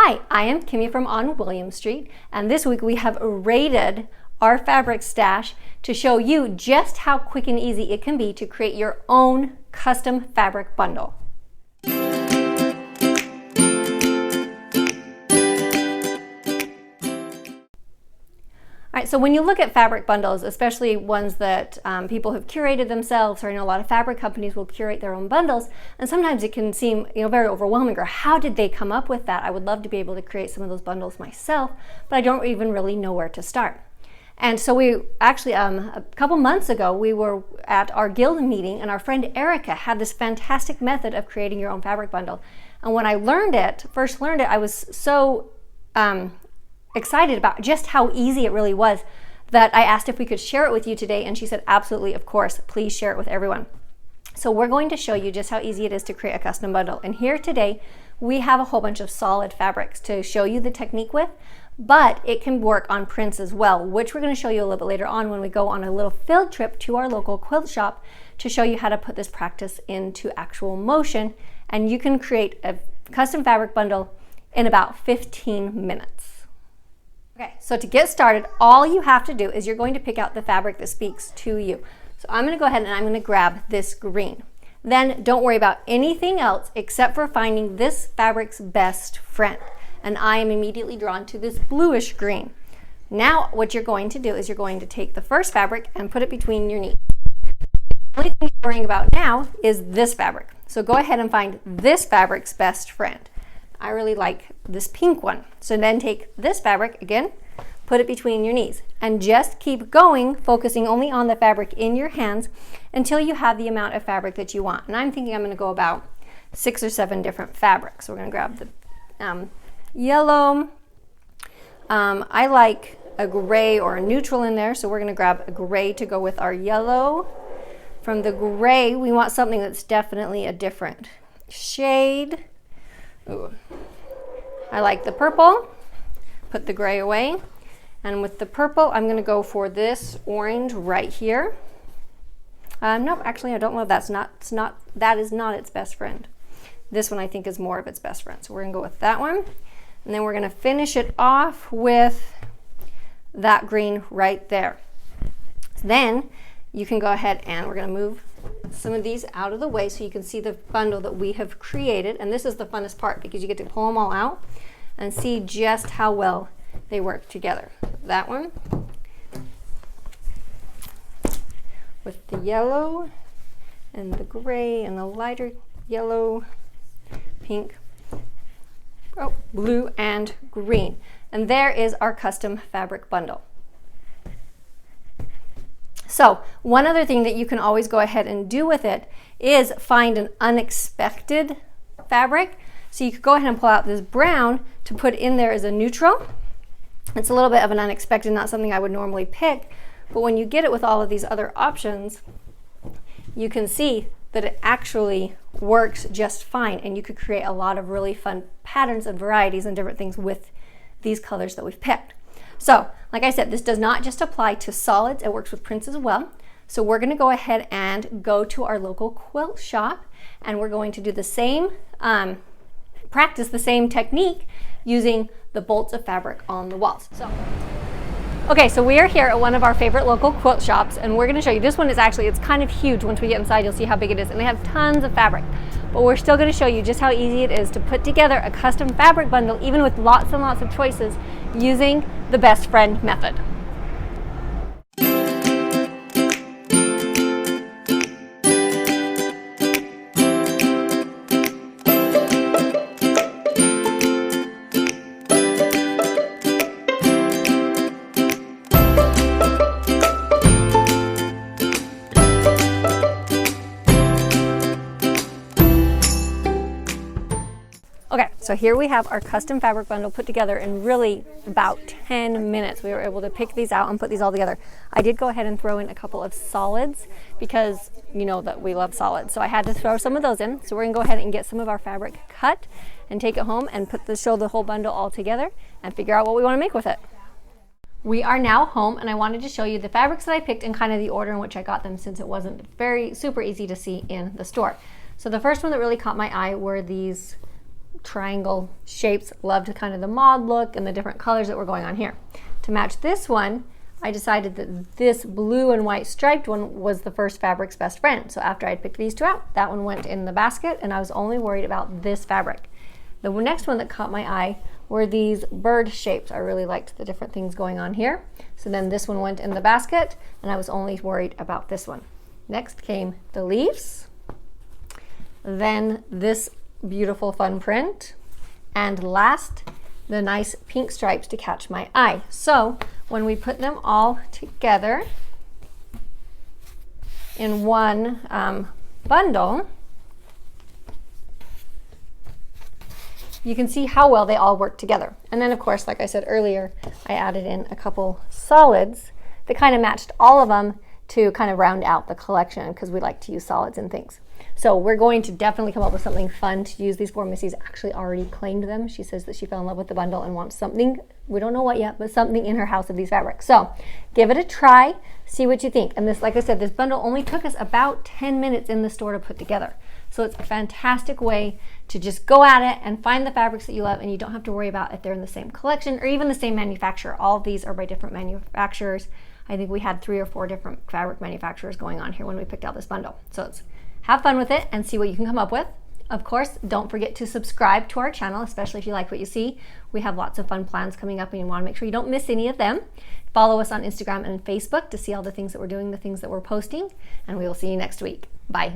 Hi, I am Kimmy from On William Street, and this week we have rated our fabric stash to show you just how quick and easy it can be to create your own custom fabric bundle. All right, so when you look at fabric bundles, especially ones that people have curated themselves, or I know a lot of fabric companies will curate their own bundles, and sometimes it can seem very overwhelming, or how did they come up with that? I would love to be able to create some of those bundles myself, but I don't even really know where to start. And so we actually, a couple months ago, we were at our guild meeting, and our friend Erica had this fantastic method of creating your own fabric bundle. And when I first learned it, I was so excited about just how easy it really was that I asked if we could share it with you today, and she said absolutely, of course, please share it with everyone. So we're going to show you just how easy it is to create a custom bundle. And here today we have a whole bunch of solid fabrics to show you the technique with, but it can work on prints as well, which we're going to show you a little bit later on when we go on a little field trip to our local quilt shop to show you how to put this practice into actual motion. And you can create a custom fabric bundle in about 15 minutes. Okay, so to get started, all you have to do is you're going to pick out the fabric that speaks to you. So I'm going to go ahead and I'm going to grab this green. Then don't worry about anything else except for finding this fabric's best friend. And I am immediately drawn to this bluish green. Now what you're going to do is you're going to take the first fabric and put it between your knees. The only thing you're worrying about now is this fabric. So go ahead and find this fabric's best friend. I really like this pink one. So then take this fabric again, put it between your knees, and just keep going, focusing only on the fabric in your hands until you have the amount of fabric that you want. And I'm thinking I'm going to go about 6 or 7 different fabrics. So we're going to grab the yellow. I like a gray or a neutral in there, so we're going to grab a gray to go with our yellow. From the gray, we want something that's definitely a different shade. Ooh. I like the purple. Put the gray away. And with the purple, I'm going to go for this orange right here. No, actually, I don't know if that is not its best friend. This one I think is more of its best friend. So we're going to go with that one. And then we're going to finish it off with that green right there. Then you can go ahead and we're going to move some of these out of the way so you can see the bundle that we have created. And this is the funnest part because you get to pull them all out and see just how well they work together. That one with the yellow and the gray and the lighter yellow, pink, blue, and green. And there is our custom fabric bundle. So one other thing that you can always go ahead and do with it is find an unexpected fabric. So you could go ahead and pull out this brown to put in there as a neutral. It's a little bit of an unexpected, not something I would normally pick, but when you get it with all of these other options, you can see that it actually works just fine, and you could create a lot of really fun patterns and varieties and different things with these colors that we've picked. So, like I said, this does not just apply to solids, it works with prints as well. So we're going to go ahead and go to our local quilt shop, and we're going to do the same, practice the same technique using the bolts of fabric on the walls. Okay, so we are here at one of our favorite local quilt shops, and we're going to show you, this one is actually, it's kind of huge. Once we get inside, you'll see how big it is, and they have tons of fabric. But we're still going to show you just how easy it is to put together a custom fabric bundle, even with lots and lots of choices, using the best friend method. Okay, so here we have our custom fabric bundle put together in really about 10 minutes. We were able to pick these out and put these all together. I did go ahead and throw in a couple of solids because you know that we love solids. So I had to throw some of those in. So we're gonna go ahead and get some of our fabric cut and take it home and show the whole bundle all together and figure out what we wanna make with it. We are now home, and I wanted to show you the fabrics that I picked and kind of the order in which I got them, since it wasn't super easy to see in the store. So the first one that really caught my eye were these triangle shapes. Loved kind of the mod look and the different colors that were going on here. To match this one, I decided that this blue and white striped one was the first fabric's best friend. So after I'd picked these two out, that one went in the basket, and I was only worried about this fabric. The next one that caught my eye were these bird shapes. I really liked the different things going on here. So then this one went in the basket, and I was only worried about this one. Next came the leaves, then this beautiful fun print, and last, the nice pink stripes to catch my eye. So when we put them all together in one bundle, you can see how well they all work together. And then of course, like I said earlier, I added in a couple solids that kind of matched all of them to kind of round out the collection, because we like to use solids and things. So we're going to definitely come up with something fun to use these for. Missy's actually already claimed them. She says that she fell in love with the bundle and wants something, we don't know what yet, but something in her house of these fabrics. So give it a try, see what you think. And this, like I said, this bundle only took us about 10 minutes in the store to put together. So it's a fantastic way to just go at it and find the fabrics that you love, and you don't have to worry about if they're in the same collection or even the same manufacturer. All of these are by different manufacturers. I think we had 3 or 4 different fabric manufacturers going on here when we picked out this bundle. So it's have fun with it and see what you can come up with. Of course, don't forget to subscribe to our channel, especially if you like what you see. We have lots of fun plans coming up, and you want to make sure you don't miss any of them. Follow us on Instagram and Facebook to see all the things that we're doing, the things that we're posting, and we will see you next week. Bye.